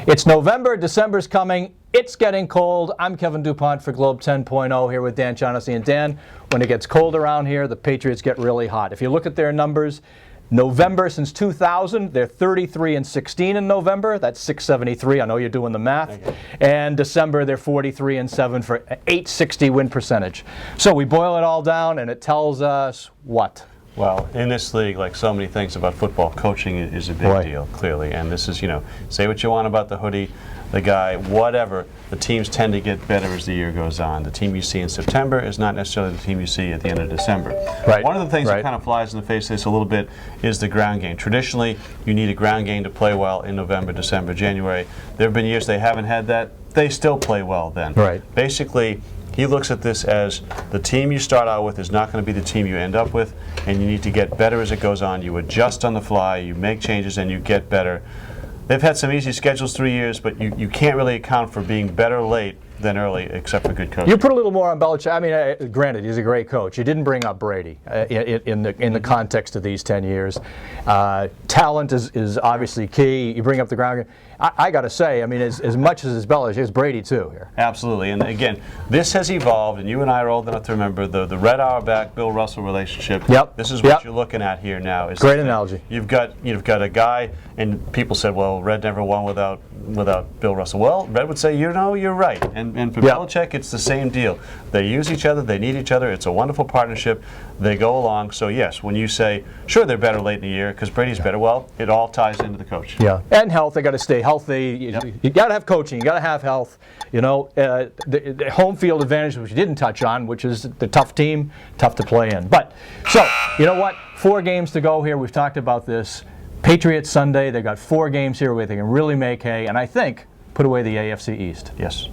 It's November, December's coming, it's getting cold. I'm Kevin Dupont for Globe 10.0 here with Dan Shaughnessy. And Dan, when it gets cold around here, the Patriots get really hot. If you look at their numbers, November since 2000, they're 33-16 in November. That's 673. I know you're doing the math. And December, they're 43-7 for 860 win percentage. So we boil it all down, and it tells us what? Well, in this league, like so many things about football, coaching is a big deal, clearly. And this is, say what you want about the Hoodie, the guy, whatever. The teams tend to get better as the year goes on. The team you see in September is not necessarily the team you see at the end of December. Right. One of the things that kind of flies in the face of this a little bit is the ground game. Traditionally, you need a ground game to play well in November, December, January. There have been years they haven't had that. They still play well then. Right. Basically, he looks at this as the team you start out with is not going to be the team you end up with, and you need to get better as it goes on. You adjust on the fly, you make changes, and you get better. They've had some easy schedules 3 years, but you can't really account for being better late than early, except for good coaching. You put a little more on Belichick. I mean, granted, he's a great coach. You didn't bring up Brady in the context of these 10 years. Talent is obviously key. You bring up the ground game. I got to say, I mean, as much as it's Belichick, it's Brady too here. Absolutely, and again, this has evolved, and you and I are old enough to remember the Red Auerbach, Bill Russell relationship. Yep. This is what you're looking at here now. Great analogy. You've got a guy, and people said, well, Red never won without Bill Russell. Well, Red would say, you're right. And for Belichick, it's the same deal. They use each other, they need each other. It's a wonderful partnership. They go along. So yes, when you say, sure, they're better late in the year because Brady's better, well, it all ties into the coach. Yeah, and health. They got to stay healthy. You got to have coaching. You got to have health. The home field advantage, which you didn't touch on, which is the tough team, tough to play in. But so you know what? 4 games to go here. We've talked about this. Patriots Sunday. They've got 4 games here where they can really make hay, and I think put away the AFC East. Yes.